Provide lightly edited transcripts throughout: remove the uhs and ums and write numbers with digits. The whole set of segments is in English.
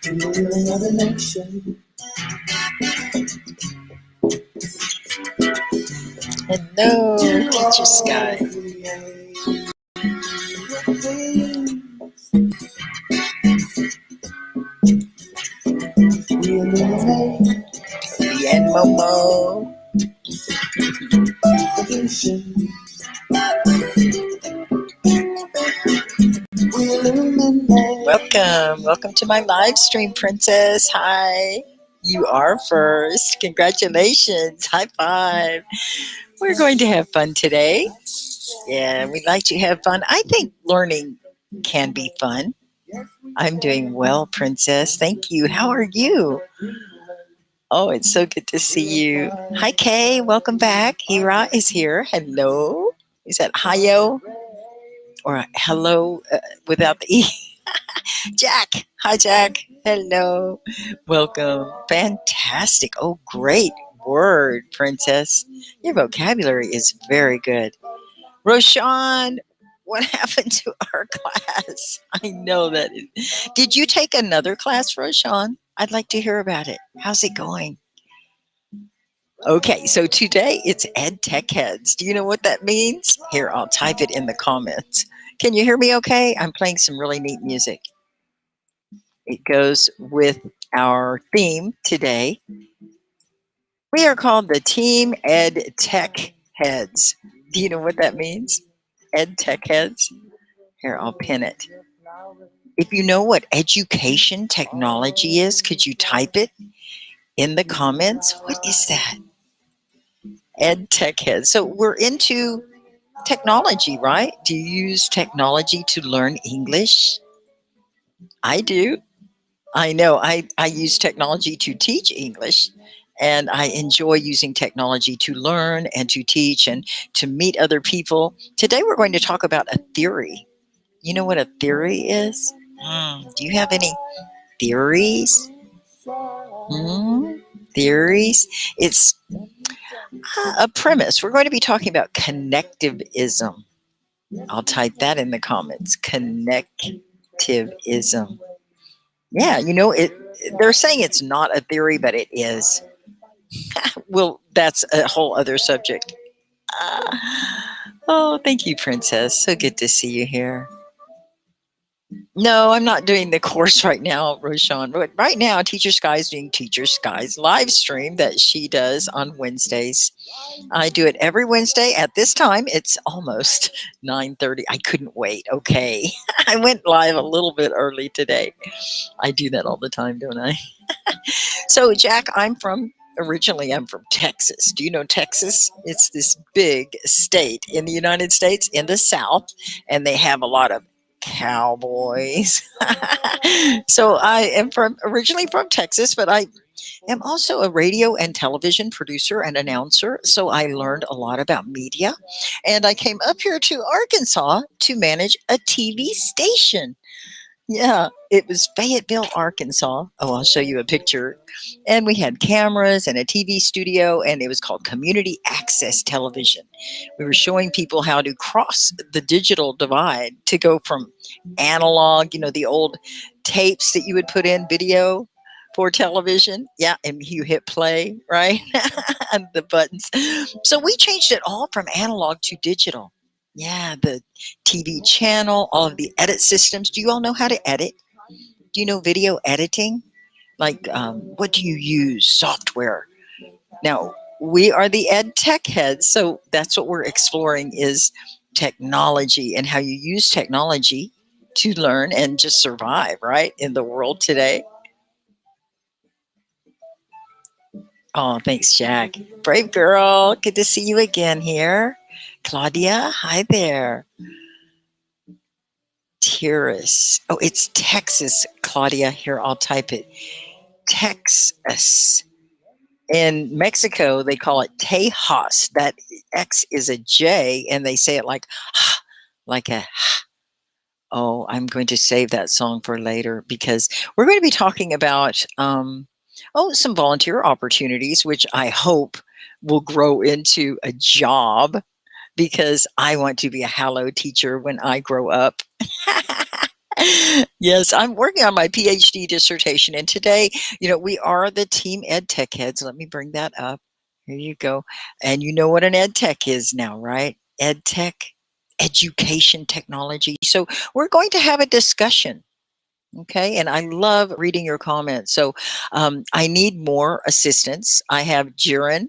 Another nation. Hello, Teacher Sky. And Momo. Welcome to my live stream, Princess. Hi. You are first. Congratulations. High five. We're going to have fun today. Yeah, we like to have fun. I think learning can be fun. I'm doing well, Princess. Thank you. How are you? Oh, it's so good to see you. Hi, Kay. Welcome back. Hira is here. Hello. Is that Hayo? Or hello without the E? Jack. Hi, Jack. Hello. Welcome. Fantastic. Oh, great word, Princess. Your vocabulary is very good. Roshan, what happened to our class? I know that. Did you take another class, Roshan? I'd like to hear about it. How's it going? Okay, so today it's Ed Tech Heads. Do you know what that means? Here, I'll type it in the comments. Can you hear me okay? I'm playing some really neat music. It goes with our theme today. We are called the Team Ed Tech Heads. Do you know what that means? Ed Tech Heads? Here, I'll pin it. If you know what education technology is, could you type it in the comments? What is that? Ed Tech Heads. So we're into technology, right? Do you use technology to learn English? I do. I know. I use technology to teach English, and I enjoy using technology to learn and to teach and to meet other people. Today we're going to talk about a theory. You know what a theory is? Do you have any theories? Theories? It's a premise. We're going to be talking about connectivism. I'll type that in the comments. Connectivism. Yeah, you know, they're saying it's not a theory, but it is. Well, that's a whole other subject. Oh, thank you, Princess. So good to see you here. No, I'm not doing the course right now, Roshan. But right now, Teacher Sky is doing Teacher Sky's live stream that she does on Wednesdays. I do it every Wednesday at this time. It's almost 9:30. I couldn't wait. Okay. I went live a little bit early today. I do that all the time, don't I? So, Jack, originally I'm from Texas. Do you know Texas? It's this big state in the United States in the South, and they have a lot of cowboys. So I am originally from Texas, but I am also a radio and television producer and announcer. So I learned a lot about media, and I came up here to Arkansas to manage a TV station. Yeah, it was Fayetteville, Arkansas. Oh, I'll show you a picture. And we had cameras and a TV studio, and it was called Community Access Television. We were showing people how to cross the digital divide to go from analog, the old tapes that you would put in video for television. Yeah, and you hit play, right? And the buttons. So we changed it all from analog to digital. Yeah, the TV channel, all of the edit systems. Do you all know how to edit? Do you know video editing? Like, what do you use? Software. Now, we are the Ed Tech Heads, so that's what we're exploring is technology and how you use technology to learn and just survive, right, in the world today. Oh, thanks, Jack. Brave girl. Good to see you again here. Claudia, hi there. Terrace. Oh, it's Texas, Claudia. Here, I'll type it. Texas. In Mexico, they call it Tejas. That X is a J, and they say it like a. Oh, I'm going to save that song for later because we're going to be talking about some volunteer opportunities, which I hope will grow into a job because I want to be a Hello teacher when I grow up. Yes, I'm working on my PhD dissertation, and today, we are the Team Ed Tech Heads. Let me bring that up. Here you go. And you know what an ed tech is now, right? Ed tech, education technology. So we're going to have a discussion. Okay, and I love reading your comments. So I need more assistance. I have Jiren.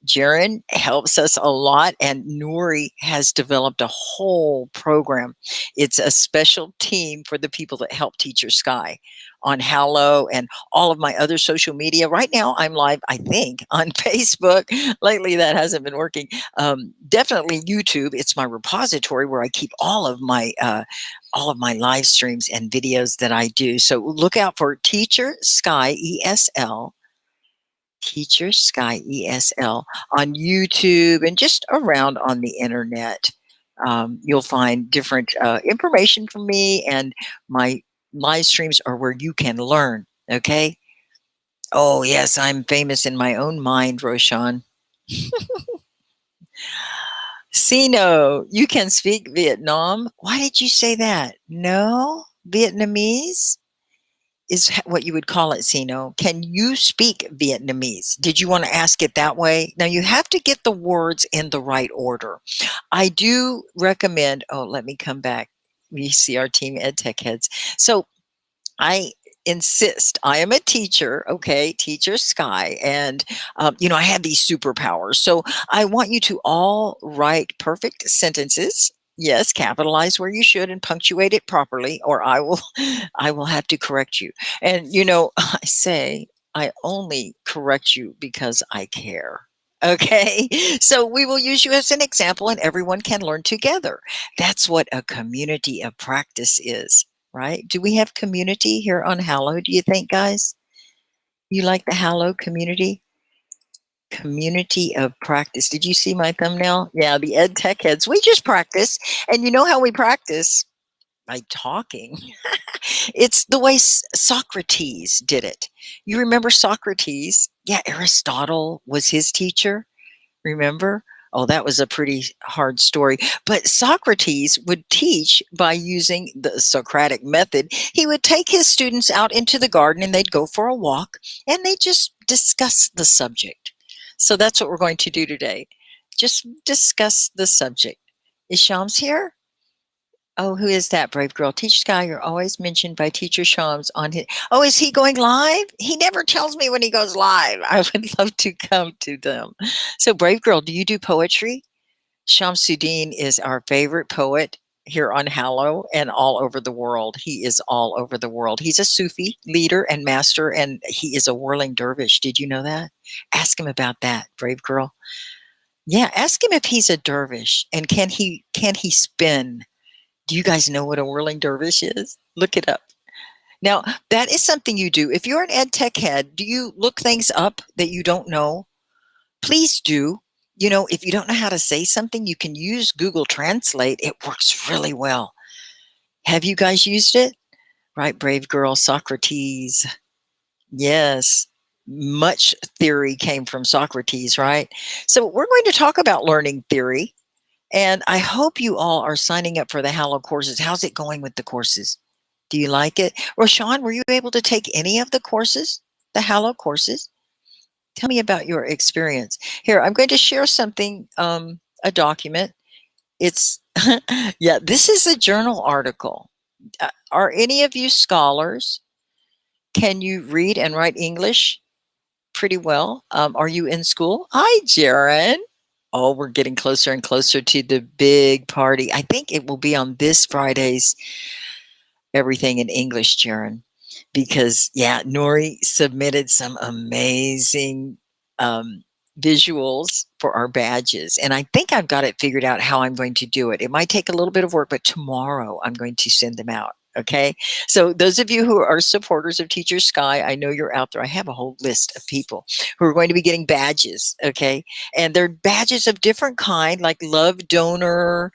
Jaren helps us a lot, and Nuri has developed a whole program. It's a special team for the people that help Teacher Sky on Hallow and all of my other social media. Right now, I'm live, I think, on Facebook. Lately, that hasn't been working. Definitely YouTube. It's my repository where I keep all of my live streams and videos that I do. So look out for Teacher Sky ESL. Teacher Sky ESL on YouTube and just around on the internet. You'll find different information from me, and my live streams are where you can learn. Okay. Oh, yes, I'm famous in my own mind, Roshan. Sino, you can speak Vietnam. Why did you say that? No, Vietnamese is what you would call it, Sino. Can you speak Vietnamese? Did you want to ask it that way? Now you have to get the words in the right order. I do recommend, oh, let me come back. We see our team ed tech heads. So I insist, I am a teacher, okay, Teacher Sky, and I have these superpowers. So I want you to all write perfect sentences. Yes, capitalize where you should and punctuate it properly, or I will have to correct you. And I say I only correct you because I care. Okay, so we will use you as an example, and everyone can learn together. That's what a community of practice is. Right? Do we have community here on Hallow, do you think, guys? You like the Hallow community? Community of practice. Did you see my thumbnail? Yeah, the Ed Tech Heads. We just practice. And you know how we practice? By talking. It's the way Socrates did it. You remember Socrates? Yeah, Aristotle was his teacher. Remember? Oh, that was a pretty hard story. But Socrates would teach by using the Socratic method. He would take his students out into the garden and they'd go for a walk and they just discuss the subject. So that's what we're going to do today. Just discuss the subject. Is Shams here? Oh, who is that, brave girl? Teacher Sky, you're always mentioned by Teacher Shams on his. Oh, is he going live? He never tells me when he goes live. I would love to come to them. So, brave girl, do you do poetry? Shamsuddin is our favorite poet here on Hallow and all over the world. He is all over the world. He's a Sufi leader and master, and he is a whirling dervish. Did you know that? Ask him about that, brave girl. Yeah, ask him if he's a dervish and can he spin. Do you guys know what a whirling dervish is? Look it up. Now, that is something you do. If you're an ed tech head, do you look things up that you don't know? Please do. If you don't know how to say something, you can use Google Translate. It works really well. Have you guys used it? Right, brave girl, Socrates. Yes. Much theory came from Socrates, right? So we're going to talk about learning theory. And I hope you all are signing up for the Hallow courses. How's it going with the courses? Do you like it? Roshan, were you able to take any of the courses, the Hallow courses? Tell me about your experience. Here, I'm going to share something, a document. It's, yeah, this is a journal article. Are any of you scholars? Can you read and write English pretty well? Are you in school? Hi, Jaron. Oh, we're getting closer and closer to the big party. I think it will be on this Friday's Everything in English, Jaron, because yeah, Nori submitted some amazing visuals for our badges, and I think I've got it figured out how I'm going to do it. It might take a little bit of work, but tomorrow I'm going to send them out. Okay, so those of you who are supporters of Teacher Sky, I know you're out there. I have a whole list of people who are going to be getting badges. Okay, and they're badges of different kind, like Love Donor.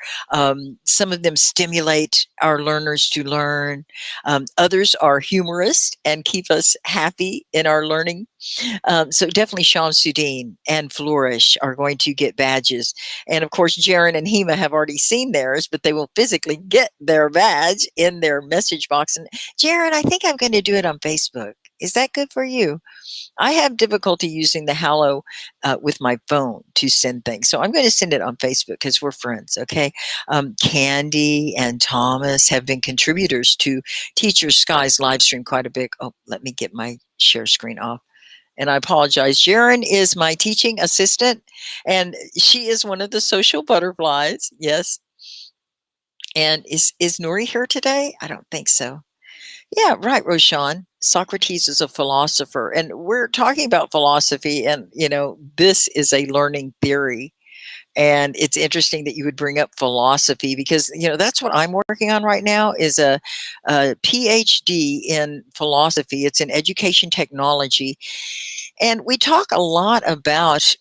Some of them stimulate our learners to learn. Others are humorous and keep us happy in our learning. So definitely Shamsuddin and Flourish are going to get badges. And of course, Jaren and Hema have already seen theirs, but they will physically get their badge in their message box. And Jaron, I think I'm going to do it on Facebook. Is that good for you? I have difficulty using the Hallow with my phone to send things. So I'm going to send it on Facebook because we're friends, okay? Candy and Thomas have been contributors to Teacher Sky's live stream quite a bit. Oh, let me get my share screen off. And I apologize. Jaron is my teaching assistant, and she is one of the social butterflies. Yes. And is Nuri here today? I don't think so. Yeah, right, Roshan. Socrates is a philosopher, and we're talking about philosophy, and this is a learning theory. And it's interesting that you would bring up philosophy because that's what I'm working on right now is a PhD in philosophy. It's in education technology, and we talk a lot about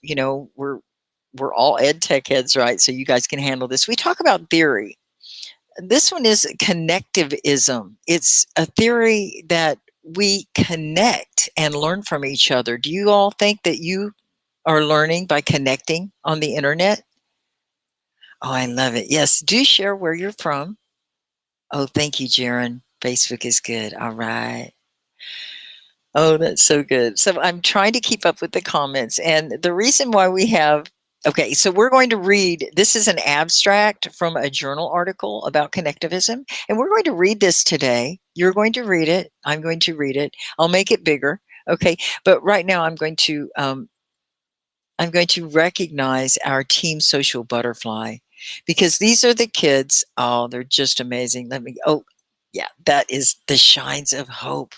we're all ed tech heads, right? So you guys can handle this. We talk about theory. This one is connectivism. It's a theory that we connect and learn from each other. Do you all think that you are learning by connecting on the internet? Oh, I love it. Yes. Do share where you're from. Oh, thank you, Jaron. Facebook is good. All right. Oh, that's so good. So I'm trying to keep up with the comments. And the reason why we have okay, so we're going to read, this is an abstract from a journal article about connectivism, and we're going to read this today. You're going to read it. I'm going to read it. I'll make it bigger. Okay, but right now I'm going to recognize our team social butterfly because these are the kids. Oh, they're just amazing. Oh, yeah, that is the shines of hope.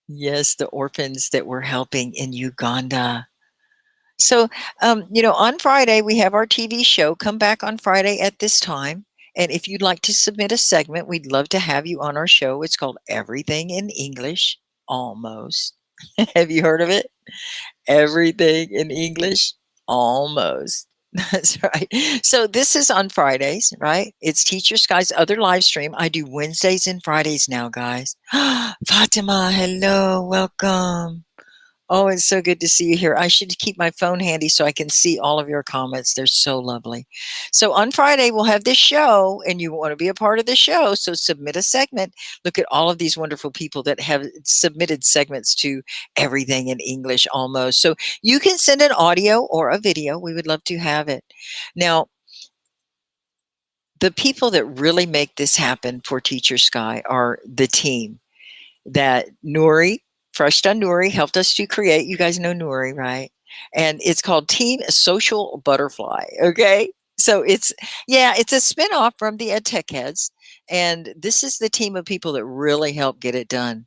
Yes, the orphans that we're helping in Uganda. So, on Friday, we have our TV show. Come back on Friday at this time. And if you'd like to submit a segment, we'd love to have you on our show. It's called Everything in English, almost. Have you heard of it? Everything in English, almost. That's right. So this is on Fridays, right? It's Teacher Sky's other live stream. I do Wednesdays and Fridays now, guys. Fatima, hello, welcome. Oh, it's so good to see you here. I should keep my phone handy so I can see all of your comments. They're so lovely. So on Friday, we'll have this show, and you want to be a part of the show. So submit a segment. Look at all of these wonderful people that have submitted segments to Everything in English almost. So you can send an audio or a video. We would love to have it. Now, the people that really make this happen for Teacher Sky are the team that Nuri, Fresh Done Nuri, helped us to create. You guys know Nuri, right? And it's called Team Social Butterfly. Okay. So it's a spinoff from the Ed Tech Heads. And this is the team of people that really help get it done.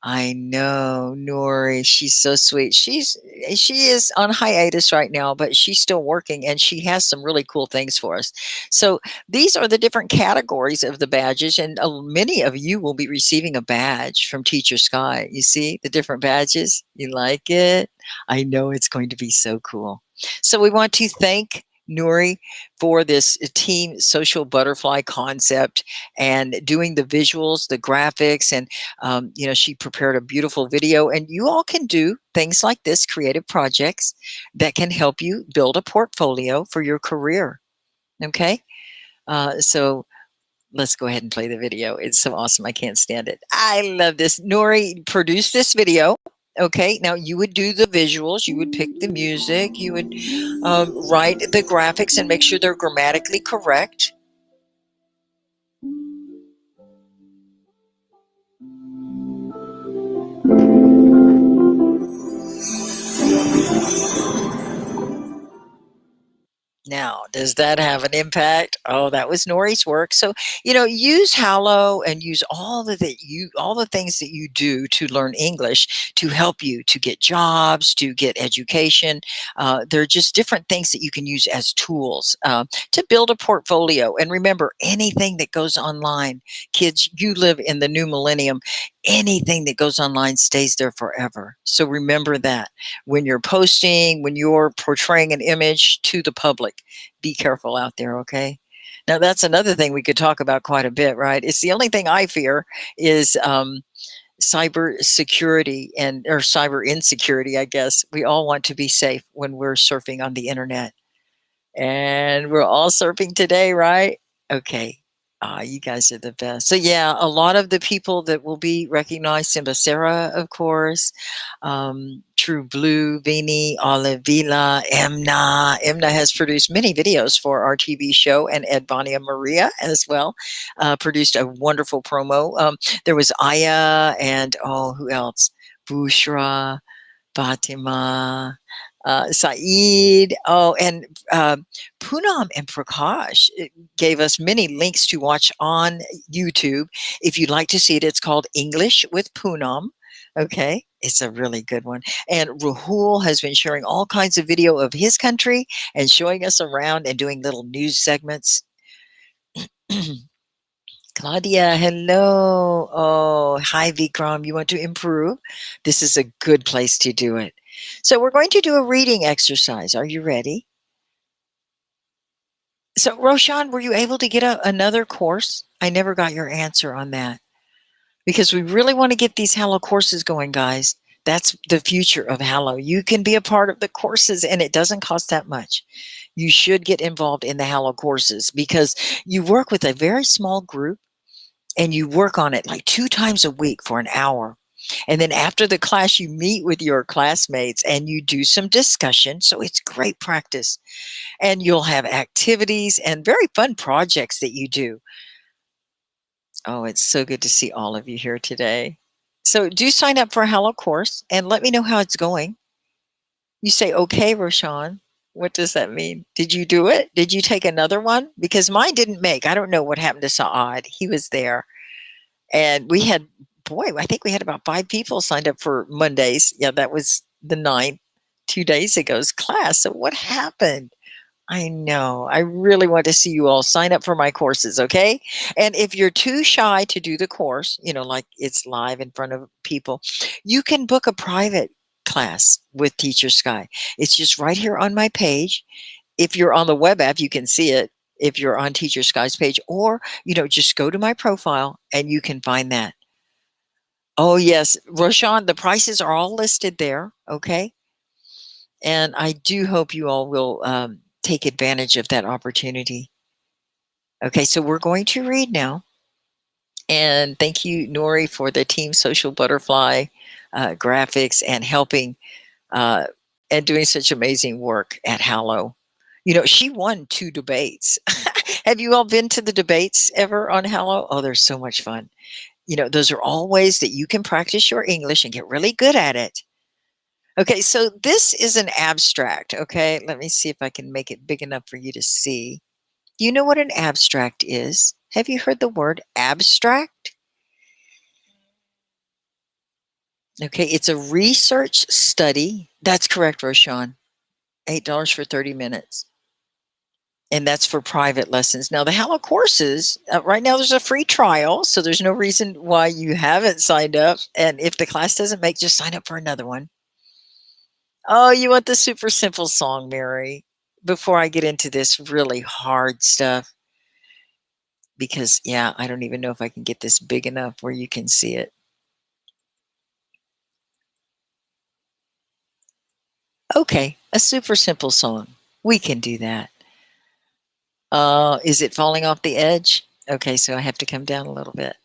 I know, Nori. She's so sweet. She is on hiatus right now, but she's still working and she has some really cool things for us. So these are the different categories of the badges, and many of you will be receiving a badge from Teacher Sky. You see the different badges? You like it? I know it's going to be so cool. So we want to thank Nuri for this team social butterfly concept and doing the visuals, the graphics, and she prepared a beautiful video. And you all can do things like this, creative projects that can help you build a portfolio for your career. Okay, so let's go ahead and play the video. It's so awesome. I can't stand it. I love this. Nori produced this video. Okay, now you would do the visuals, you would pick the music, you would write the graphics and make sure they're grammatically correct. Now, does that have an impact? Oh, that was Nori's work. So, use Hallow and use all the things that you do to learn English to help you to get jobs, to get education. They're just different things that you can use as tools to build a portfolio. And remember, anything that goes online, kids, you live in the new millennium. Anything that goes online stays there forever. So remember that when you're posting, when you're portraying an image to the public, be careful out there, okay? Now, that's another thing we could talk about quite a bit, right? It's the only thing I fear is cyber security or cyber insecurity, I guess. We all want to be safe when we're surfing on the internet. And we're all surfing today, right? Okay. You guys are the best. So yeah, a lot of the people that will be recognized, Simba Sarah, of course, True Blue, Vini, Olivila, Emna. Emna has produced many videos for our TV show, and Ed Bonia Maria as well produced a wonderful promo. There was Aya and who else? Bushra, Fatima, Saeed, and Poonam and Prakash gave us many links to watch on YouTube. If you'd like to see it, it's called English with Poonam. Okay, it's a really good one. And Rahul has been sharing all kinds of video of his country and showing us around and doing little news segments. Claudia, hello. Oh, hi, Vikram. You want to improve? This is a good place to do it. So we're going to do a reading exercise. Are you ready? So, Roshan, were you able to get another course? I never got your answer on that because we really want to get these Hallow courses going, guys. That's the future of Hallow. You can be a part of the courses and it doesn't cost that much. You should get involved in the Hallow courses because you work with a very small group and you work on it like 2 times a week for an hour. And then after the class, you meet with your classmates and you do some discussion. So it's great practice. And you'll have activities and very fun projects that you do. Oh, it's so good to see all of you here today. So do sign up for a Hallow course and let me know how it's going. You say, okay, Roshan. What does that mean? Did you do it? Did you take another one? Because mine didn't make. I don't know what happened to Saad. He was there. And we had, I think we had about 5 people signed up for Mondays. Yeah, that was the 9th, 2 days ago's class. So what happened? I know. I really want to see you all sign up for my courses, okay? And if you're too shy to do the course, like it's live in front of people, you can book a private class with Teacher Sky. It's just right here on my page. If you're on the web app, you can see it. If you're on Teacher Sky's page, or, just go to my profile and you can find that. Oh, yes. Roshan, the prices are all listed there, okay? And I do hope you all will take advantage of that opportunity. Okay, so we're going to read now. And thank you, Nori, for the Team Social Butterfly graphics and helping and doing such amazing work at Hallow. She won 2 debates. Have you all been to the debates ever on Hallow? Oh, they're so much fun. Those are all ways that you can practice your English and get really good at it. Okay, so this is an abstract, okay? Let me see if I can make it big enough for you to see. Do you know what an abstract is? Have you heard the word abstract? Okay, it's a research study. That's correct, Roshan. $8 for 30 minutes. And that's for private lessons. Now, the Hallow courses, right now there's a free trial, so there's no reason why you haven't signed up. And if the class doesn't make, just sign up for another one. Oh, you want the super simple song, Mary? Before I get into this really hard stuff, because, yeah, I don't even know if I can get this big enough where you can see it. Okay, a super simple song. We can do that. Is it falling off the edge? Okay, so I have to come down a little bit.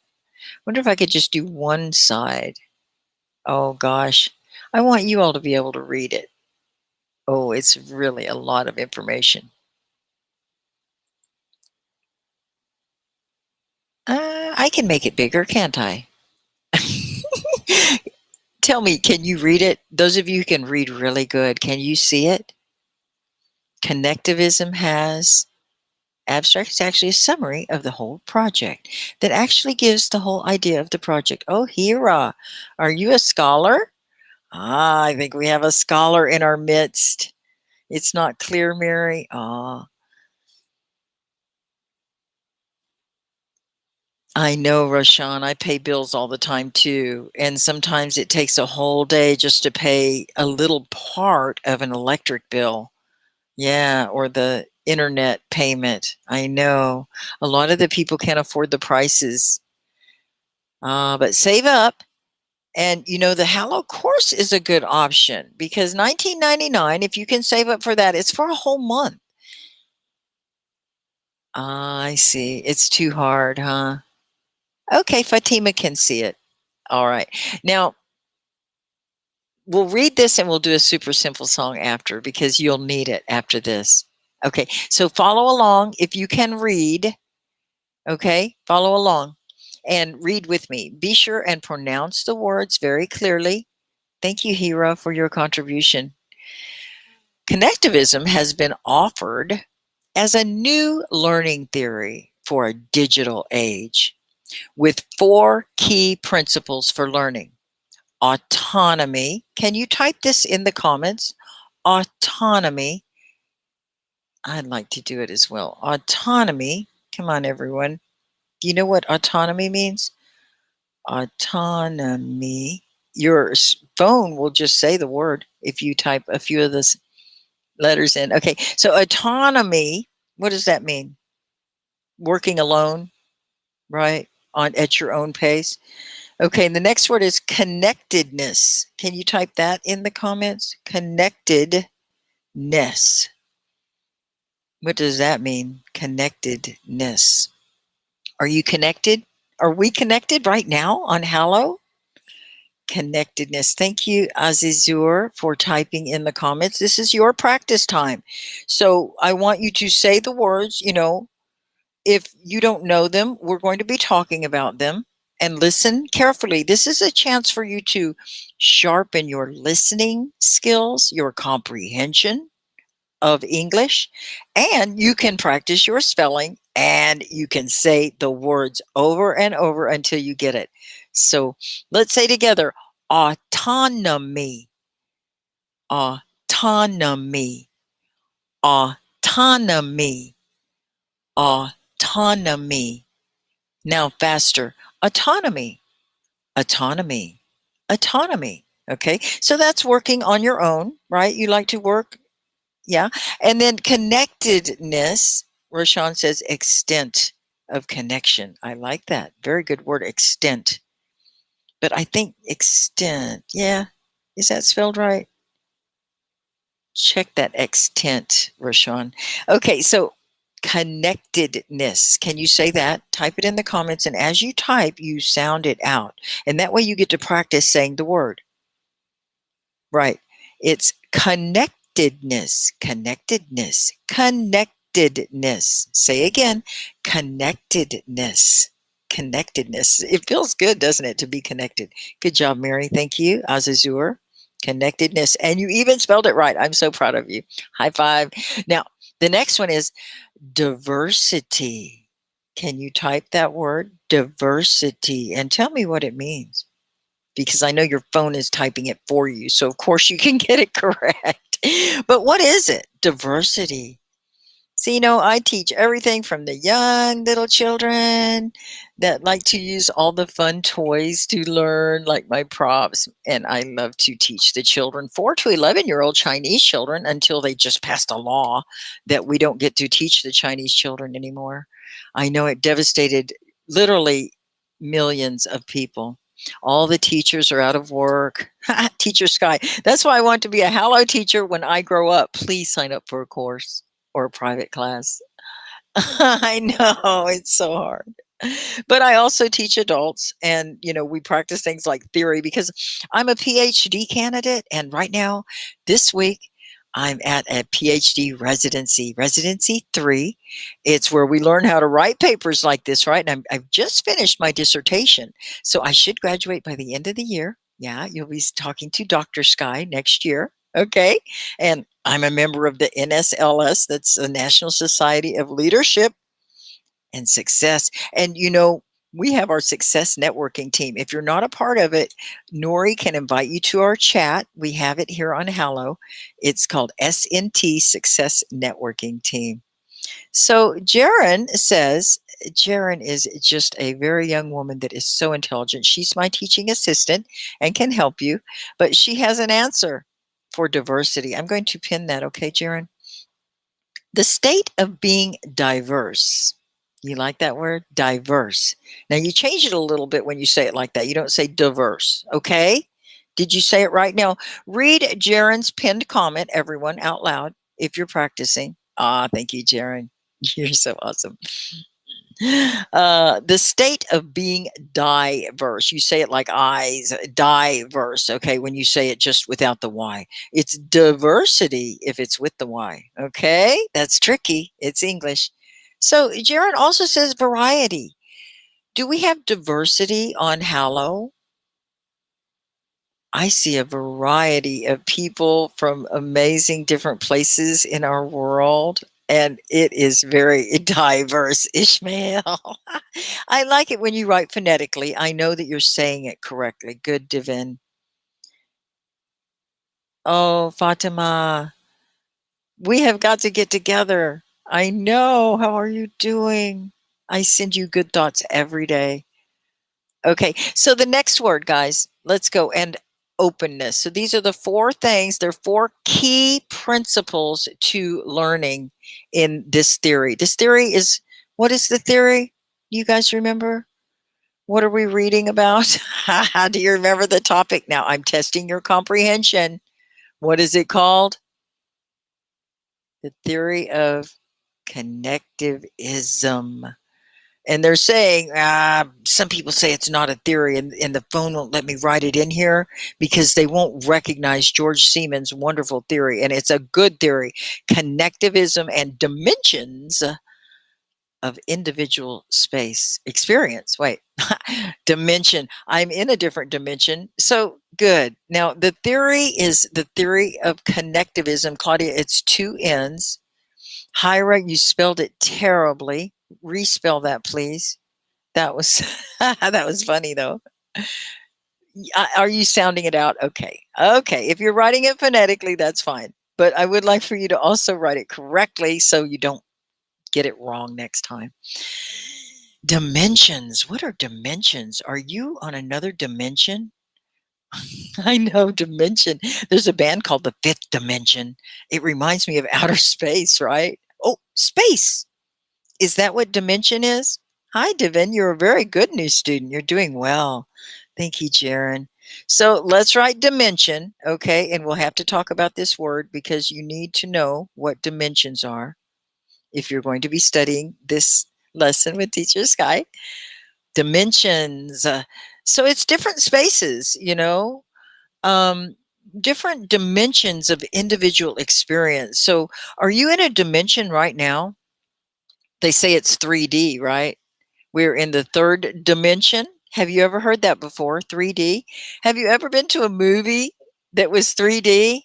Wonder if I could just do one side. Oh gosh, I want you all to be able to read it. Oh, it's really a lot of information. I can make it bigger, can't I? Tell me, can you read it? Those of you who can read really good, can you see it? Connectivism has abstract. It's actually a summary of the whole project that actually gives the whole idea of the project. Oh, Hira, are you a scholar? I think we have a scholar in our midst. It's not clear, Mary. I know, Roshan. I pay bills all the time too. And sometimes it takes a whole day just to pay a little part of an electric bill. Yeah, or the internet payment. I know. A lot of the people can't afford the prices. But save up. And the Hallow course is a good option because $19.99, if you can save up for that, it's for a whole month. I see. It's too hard, huh? Okay, Fatima can see it. All right. Now, we'll read this and we'll do a super simple song after because you'll need it after this. Okay, so follow along if you can read. Okay, follow along and read with me. Be sure and pronounce the words very clearly. Thank you, Hira, for your contribution. Connectivism has been offered as a new learning theory for a digital age with 4 key principles for learning. Autonomy. Can you type this in the comments? Autonomy. I'd like to do it as well. Autonomy. Come on, everyone. Do you know what autonomy means? Autonomy. Your phone will just say the word if you type a few of the letters in. Okay, so autonomy, what does that mean? Working alone, right? At your own pace. Okay, and the next word is connectedness. Can you type that in the comments? Connectedness. What does that mean? Connectedness. Are you connected? Are we connected right now on Hallow? Connectedness. Thank you, Azizur, for typing in the comments. This is your practice time. So I want you to say the words, if you don't know them, we're going to be talking about them and listen carefully. This is a chance for you to sharpen your listening skills, your comprehension of English, and you can practice your spelling and you can say the words over and over until you get it. So let's say together, autonomy, autonomy, autonomy, autonomy. Now faster, autonomy, autonomy, autonomy. Okay, so that's working on your own, right? You like to work. Yeah. And then connectedness, Roshan says extent of connection. I like that. Very good word, extent. But I think extent, yeah. Is that spelled right? Check that extent, Roshan. Okay, so connectedness. Can you say that? Type it in the comments. And as you type, you sound it out. And that way you get to practice saying the word. Right. It's connectedness, connectedness, connectedness. Say again, connectedness, connectedness. It feels good, doesn't it, to be connected? Good job, Mary. Thank you, Azazur. Connectedness. And you even spelled it right. I'm so proud of you. High five. Now, the next one is diversity. Can you type that word? Diversity. And tell me what it means, because I know your phone is typing it for you. So of course you can get it correct. But what is it? Diversity. See, I teach everything from the young little children that like to use all the fun toys to learn, like my props. And I love to teach the children, 4 to 11-year-old Chinese children, until they just passed a law that we don't get to teach the Chinese children anymore. I know it devastated literally millions of people. All the teachers are out of work. Teacher Sky. That's why I want to be a Hallow teacher when I grow up. Please sign up for a course or a private class. I know, it's so hard. But I also teach adults, and we practice things like theory because I'm a PhD candidate, and right now, this week, I'm at a PhD residency 3. It's where we learn how to write papers like this, right? And I've just finished my dissertation, so I should graduate by the end of the year. Yeah, you'll be talking to Dr. Sky next year. Okay. And I'm a member of the NSLS, that's the National Society of Leadership and Success. And we have our success networking team. If you're not a part of it, Nori can invite you to our chat. We have it here on Hallow. It's called SNT Success Networking Team. So Jaren says, Jaren is just a very young woman that is so intelligent. She's my teaching assistant and can help you, but she has an answer for diversity. I'm going to pin that, okay, Jaren? The state of being diverse. You like that word? Diverse. Now you change it a little bit when you say it like that. You don't say diverse, okay? Did you say it right? Now, read Jaren's pinned comment, everyone, out loud if you're practicing. Ah, thank you, Jaren. You're so awesome. The state of being diverse. You say it like eyes, diverse. Okay, when you say it just without the Y, it's diversity if it's with the Y. Okay, that's tricky. It's English. So Jaron also says variety. Do we have diversity on Hallow? I see a variety of people from amazing different places in our world, and it is very diverse, Ishmael. I like it when you write phonetically. I know that you're saying it correctly. Good, Divin. Oh, Fatima, we have got to get together. I know. How are you doing? I send you good thoughts every day. Okay, so the next word, guys, let's go. And openness. So these are the four things, they're four key principles to learning in this theory. This theory is, what is the theory? You guys remember? What are we reading about? Do you remember the topic? Now I'm testing your comprehension. What is it called? The theory of connectivism. And they're saying, some people say it's not a theory, and the phone won't let me write it in here because they won't recognize George Siemens' wonderful theory. And it's a good theory. Connectivism and dimensions of individual space experience. Wait, dimension. I'm in a different dimension. So good. Now, the theory is the theory of connectivism. Claudia, it's two N's. Hyra, you spelled it terribly. Respell that, please. That was that was funny though. Are you sounding it out? Okay. Okay. If you're writing it phonetically, that's fine. But I would like for you to also write it correctly so you don't get it wrong next time. Dimensions. What are dimensions? Are you on another dimension? I know, dimension. There's a band called The Fifth Dimension. It reminds me of outer space, right? Oh, space. Is that what dimension is? Hi, Divin. You're a very good new student. You're doing well. Thank you, Jaron. So let's write dimension, okay? And we'll have to talk about this word because you need to know what dimensions are if you're going to be studying this lesson with Teacher Sky. Dimensions. So it's different spaces, um, different dimensions of individual experience. So are you in a dimension right now? They say it's 3D, right? We're in the third dimension. Have you ever heard that before? 3D? Have you ever been to a movie that was 3D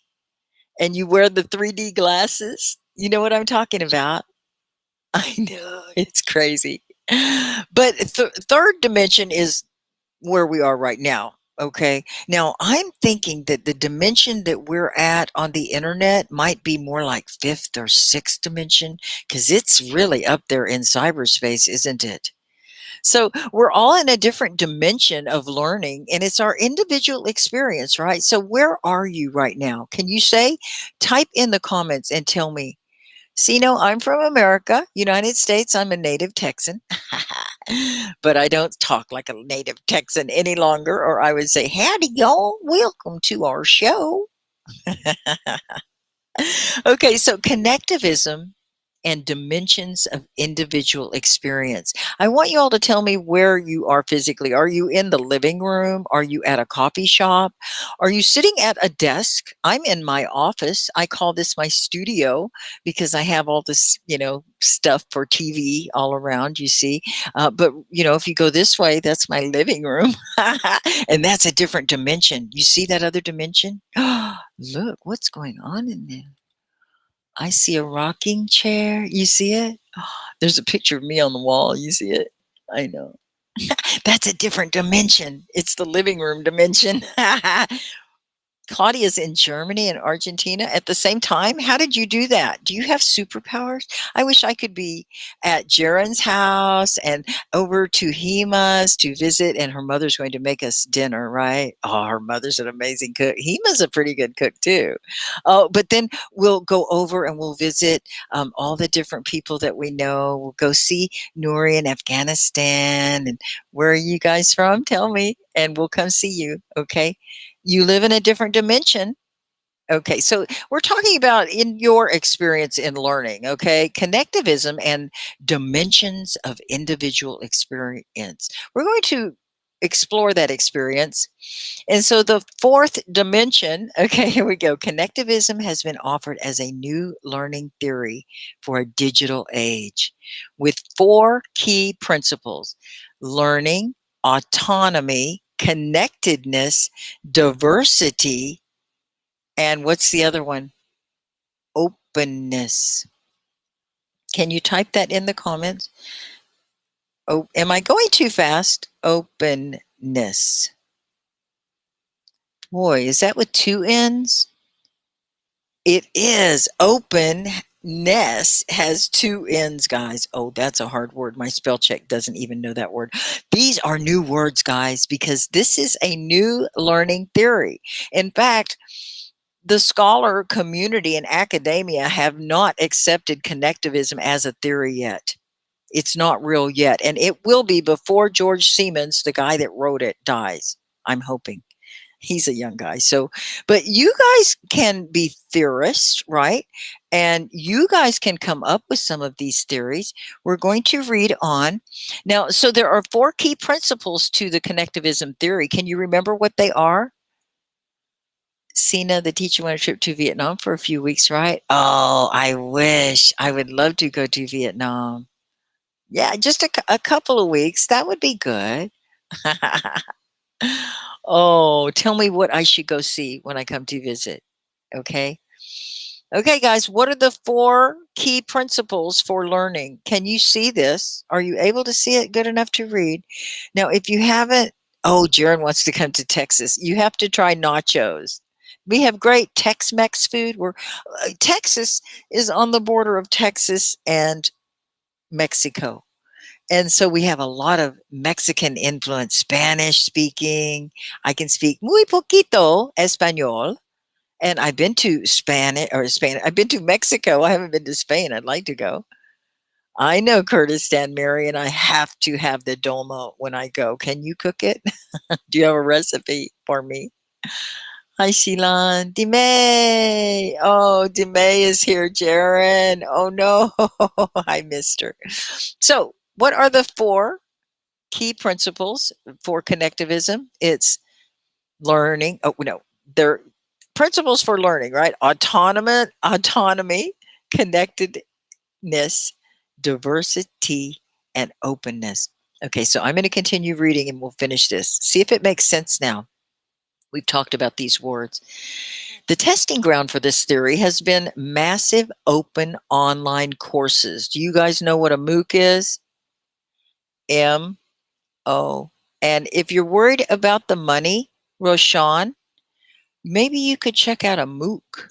and you wear the 3D glasses? You know what I'm talking about? I know, it's crazy. But third dimension is where we are right now. Okay. Now I'm thinking that the dimension that we're at on the internet might be more like fifth or sixth dimension because it's really up there in cyberspace, isn't it? So we're all in a different dimension of learning and it's our individual experience, right? So where are you right now? Can you say, type in the comments and tell me, see, no, I'm from America, United States. I'm a native Texan, but I don't talk like a native Texan any longer, or I would say, howdy, y'all. Welcome to our show. Okay, so connectivism and dimensions of individual experience. I want you all to tell me where you are physically. Are you in the living room? Are you at a coffee shop? Are you sitting at a desk? I'm in my office. I call this my studio because I have all this, stuff for TV all around, you see. But, if you go this way, that's my living room. And that's a different dimension. You see that other dimension? Look, what's going on in there? I see a rocking chair. You see it? There's a picture of me on the wall. You see it? I know. That's a different dimension. It's the living room dimension. Claudia's in Germany and Argentina at the same time. How did you do that? Do you have superpowers? I wish I could be at Jaren's house and over to Hima's to visit, and her mother's going to make us dinner, right? Oh, her mother's an amazing cook. Hima's a pretty good cook too. Oh, but then we'll go over and we'll visit all the different people that we know. We'll go see Nouri in Afghanistan. And where are you guys from? Tell me, and we'll come see you, okay? You live in a different dimension. Okay, so we're talking about in your experience in learning, okay? Connectivism and dimensions of individual experience. We're going to explore that experience. And so the fourth dimension, okay, here we go. Connectivism has been offered as a new learning theory for a digital age with four key principles: learning, autonomy, connectedness, diversity, and what's the other one? Openness. Can you type that in the comments? Oh, am I going too fast? Openness. Boy, is that with two N's? It is. Openness has two N's, guys. Oh, that's a hard word. My spell check doesn't even know that word. These are new words, guys, because this is a new learning theory. In fact, the scholar community and academia have not accepted connectivism as a theory yet. It's not real yet, and it will be before George Siemens, the guy that wrote it, dies. I'm hoping. He's a young guy. So, but you guys can be theorists, right? And you guys can come up with some of these theories. We're going to read on. Now, so there are four key principles to the connectivism theory. Can you remember what they are? Sina, the teacher, went on a trip to Vietnam for a few weeks, right? Oh, I wish. I would love to go to Vietnam. Yeah, just a couple of weeks. That would be good. Oh, tell me what I should go see when I come to visit. Okay. Okay, guys, what are the four key principles for learning? Can you see this? Are you able to see it good enough to read? Now, if you haven't, oh, Jaron wants to come to Texas. You have to try nachos. We have great Tex-Mex food. Texas is on the border of Texas and Mexico. And so we have a lot of Mexican influence, Spanish speaking. I can speak muy poquito español. And I've been to Spain. I've been to Mexico. I haven't been to Spain. I'd like to go. I know Kurdistan, Mary, and I have to have the dolma when I go. Can you cook it? Do you have a recipe for me? Hi, Shilan. Dime. Oh, Dime is here, Jaren. Oh, no. I missed her. So, what are the four key principles for connectivism? It's learning. Oh, no. They're principles for learning, right? Autonomy, connectedness, diversity, and openness. Okay, so I'm going to continue reading and we'll finish this. See if it makes sense now. We've talked about these words. The testing ground for this theory has been massive open online courses. Do you guys know what a MOOC is? M-O. And if you're worried about the money, Roshan, maybe you could check out a MOOC.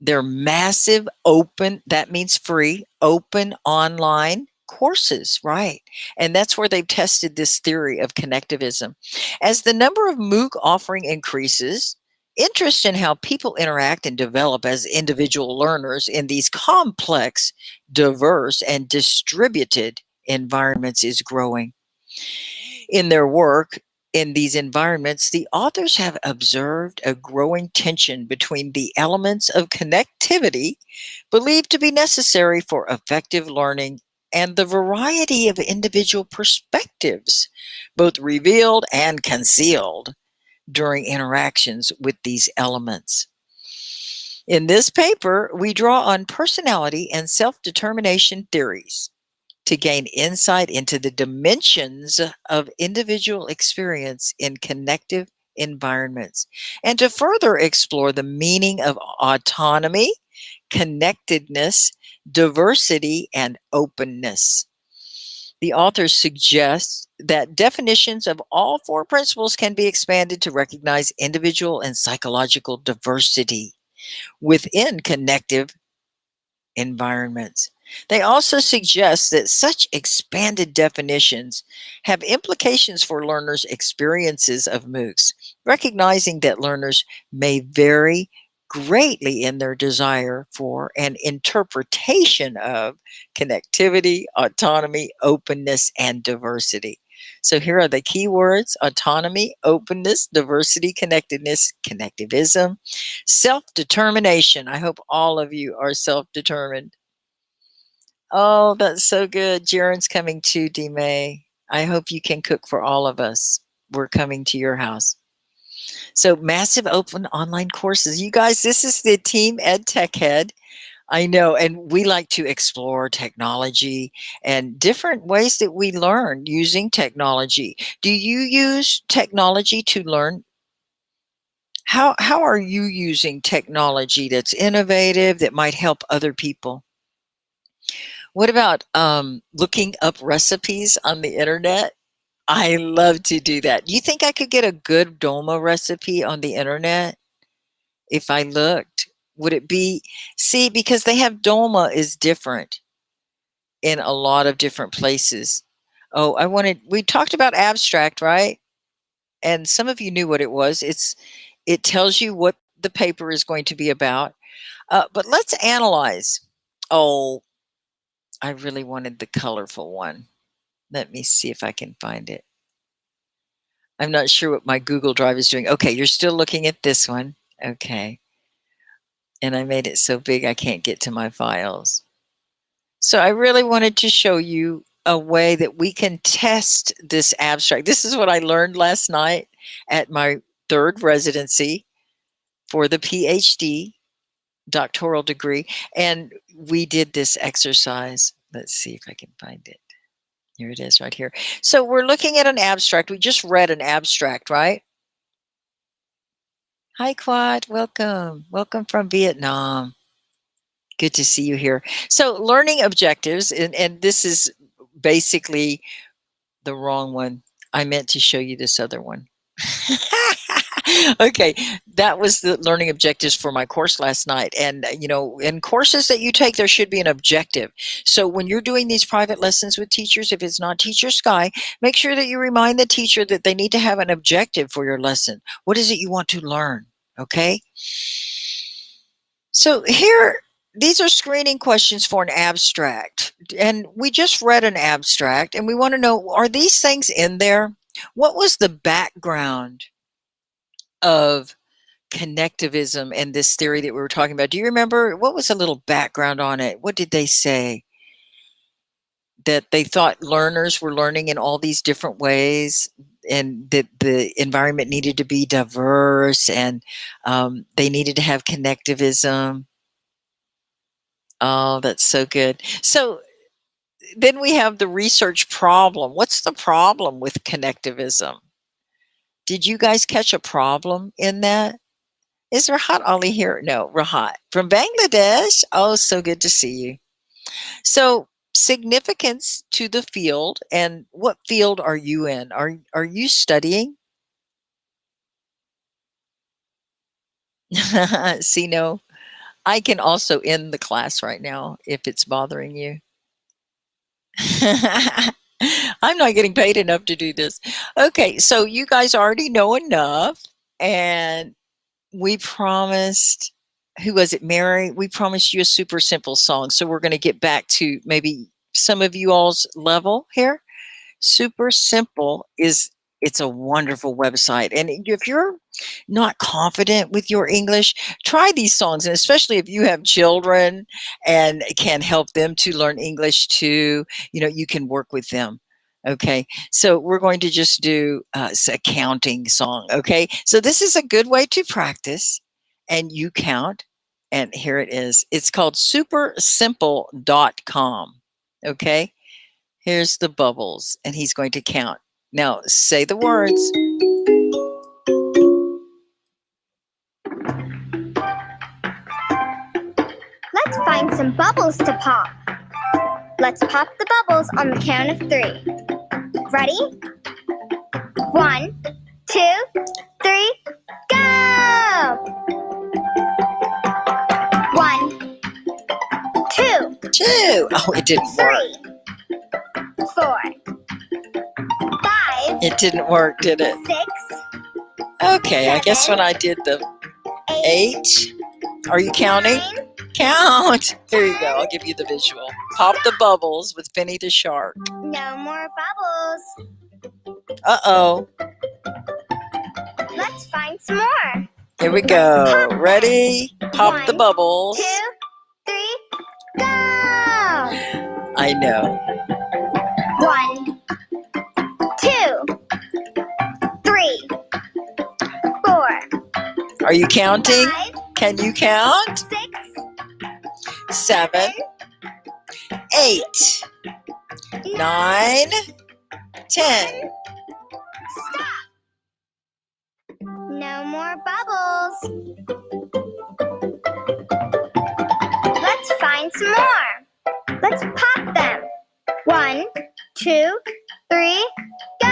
They're massive, open, that means free, open online courses, right? And that's where they've tested this theory of connectivism. As the number of MOOC offering increases, interest in how people interact and develop as individual learners in these complex, diverse, and distributed environments is growing. In their work in these environments, the authors have observed a growing tension between the elements of connectivity believed to be necessary for effective learning and the variety of individual perspectives, both revealed and concealed during interactions with these elements. In this paper, we draw on personality and self-determination theories to gain insight into the dimensions of individual experience in connective environments, and to further explore the meaning of autonomy, connectedness, diversity, and openness. The authors suggest that definitions of all four principles can be expanded to recognize individual and psychological diversity within connective environments. They also suggest that such expanded definitions have implications for learners' experiences of MOOCs, recognizing that learners may vary greatly in their desire for an interpretation of connectivity, autonomy, openness, and diversity. So here are the keywords: autonomy, openness, diversity, connectedness, connectivism, self-determination. I hope all of you are self-determined. Oh, that's so good. Jaren's coming too, D. May. I hope you can cook for all of us. We're coming to your house. So massive open online courses. You guys, this is the Team Ed Tech Head. I know, and we like to explore technology and different ways that we learn using technology. Do you use technology to learn? How are you using technology that's innovative, that might help other people? What about looking up recipes on the internet? I love to do that. Do you think I could get a good Doma recipe on the internet if I looked? Would it be, see, because they have Doma is different in a lot of different places. Oh, we talked about abstract, right? And some of you knew what it was. It tells you what the paper is going to be about. But let's analyze. Oh, I really wanted the colorful one. Let me see if I can find it. I'm not sure what my Google Drive is doing. Okay, you're still looking at this one. Okay. And I made it so big I can't get to my files. So I really wanted to show you a way that we can test this abstract. This is what I learned last night at my third residency for the PhD doctoral degree. And we did this exercise. Let's see if I can find it. Here it is right here. So we're looking at an abstract. We just read an abstract, right? Hi, Quad. Welcome. Welcome from Vietnam. Good to see you here. So learning objectives, and this is basically the wrong one. I meant to show you this other one. Okay, that was the learning objectives for my course last night. And, you know, in courses that you take, there should be an objective. So when you're doing these private lessons with teachers, if it's not Teacher Sky, make sure that you remind the teacher that they need to have an objective for your lesson. What is it you want to learn? Okay. So here, these are screening questions for an abstract. And we just read an abstract and we want to know, are these things in there? What was the background of connectivism and this theory that we were talking about? Do you remember what was a little background on it? What did they say? That they thought learners were learning in all these different ways and that the environment needed to be diverse and they needed to have connectivism. Oh, that's so good. So then we have the research problem. What's the problem with connectivism? Did you guys catch a problem in that? Is Rahat Ali here? No, Rahat from Bangladesh. Oh, so good to see you. So significance to the field, and what field are you in? Are you studying? See, no, I can also end the class right now if it's bothering you. I'm not getting paid enough to do this. Okay, so you guys already know enough, and we promised, who was it, Mary? We promised you a super simple song. So we're going to get back to maybe some of you all's level here. Super Simple it's a wonderful website. And if you're not confident with your English, try these songs. And especially if you have children and can help them to learn English too, you know, you can work with them. Okay, so we're going to just do a counting song. Okay, so this is a good way to practice and you count. And here it is. It's called supersimple.com. Okay, here's the bubbles and he's going to count. Now say the words. Let's find some bubbles to pop. Let's pop the bubbles on the count of 3. Ready? 1, 2, 3, go! 1, 2. 2. Oh, it didn't work. 3, 4, 5. It didn't work, did it? 6. Okay, 7, I guess when I did the 8. Are you counting? 9, Count. There you go. I'll give you the visual. Pop the bubbles with Penny the Shark. No more bubbles. Uh-oh. Let's find some more. Here we go. Ready? Pop the 1, bubbles. 2, 3, go! I know. 1, 2, 3, 4, Are you counting? 5, Can you count? 6, 7, 8, 9, 10. Stop! No more bubbles. Let's find some more. Let's pop them. 1, 2, 3, go!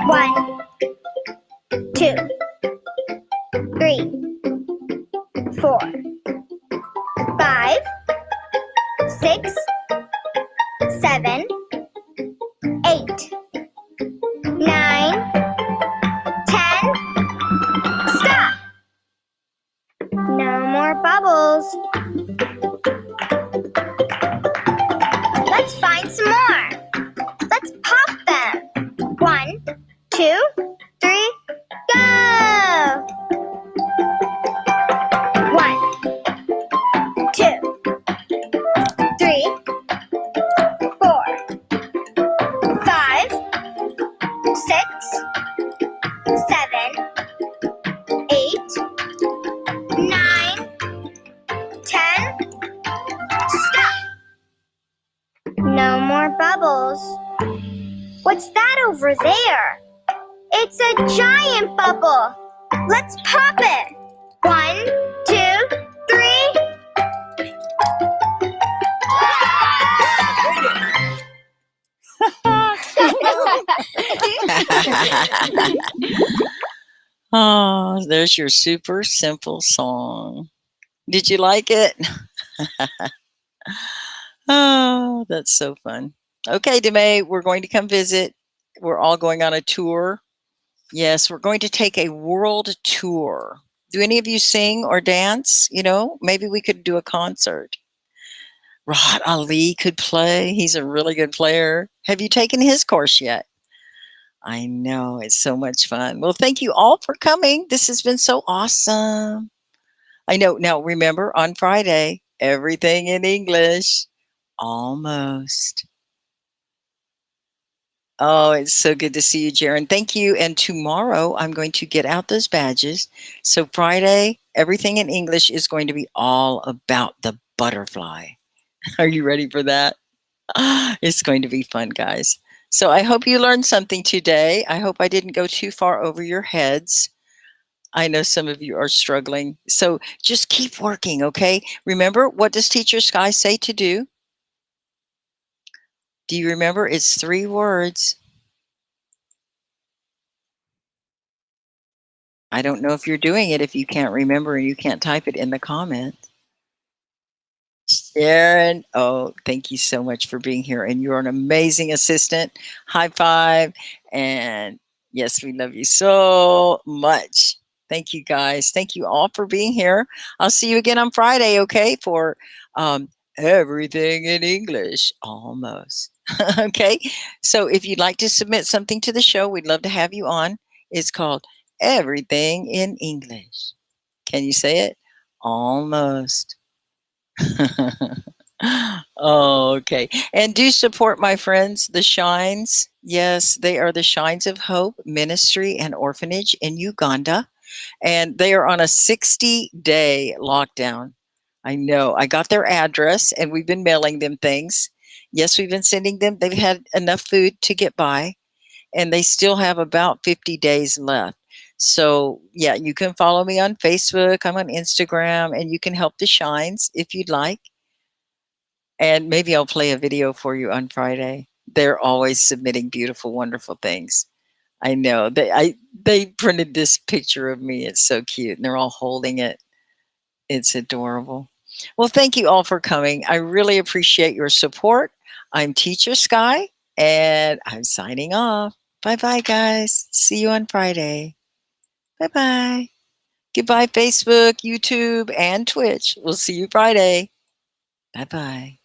1, 2, 3, 4, 5, 6, 7, 8, 9, 10. Stop! No more bubbles. Let's find some more. Let's pop them. 1, 2, 3, go! 1, 2, 3, 4, 5, 6, 7, 8, 9, 10. Stop! No more bubbles. What's that over there? It's a giant bubble. Let's pop it. 1, 2, 3. Oh, there's your super simple song. Did you like it? Oh, that's so fun. Okay, Demay, we're going to come visit. We're all going on a tour. Yes, we're going to take a world tour. Do any of you sing or dance? You know, maybe we could do a concert. Rod Ali could play. He's a really good player. Have you taken his course yet? I know, it's so much fun. Well, thank you all for coming. This has been so awesome. I know. Now, remember, on Friday, everything in English. Almost. Oh, it's so good to see you, Jaren. Thank you. And tomorrow, I'm going to get out those badges. So Friday, everything in English is going to be all about the butterfly. Are you ready for that? It's going to be fun, guys. So I hope you learned something today. I hope I didn't go too far over your heads. I know some of you are struggling. So just keep working, okay? Remember, what does Teacher Sky say to do? Do you remember? It's 3 words. I don't know if you're doing it if you can't remember and you can't type it in the comments. Sharon, oh, thank you so much for being here. And you're an amazing assistant. High five. And yes, we love you so much. Thank you, guys. Thank you all for being here. I'll see you again on Friday, okay, for everything in English, almost. Okay, so if you'd like to submit something to the show, we'd love to have you on. It's called Everything in English. Can you say it? Almost. Oh, okay. And do support my friends, the Shines. Yes, they are the Shines of Hope Ministry and Orphanage in Uganda. And they are on a 60-day lockdown. I know. I got their address and we've been mailing them things. Yes, we've been sending them. They've had enough food to get by, and they still have about 50 days left. So, yeah, you can follow me on Facebook. I'm on Instagram, and you can help the Shines if you'd like. And maybe I'll play a video for you on Friday. They're always submitting beautiful, wonderful things. I know. They printed this picture of me. It's so cute, and they're all holding it. It's adorable. Well, thank you all for coming. I really appreciate your support. I'm Teacher Sky, and I'm signing off. Bye-bye, guys. See you on Friday. Bye-bye. Goodbye, Facebook, YouTube, and Twitch. We'll see you Friday. Bye-bye.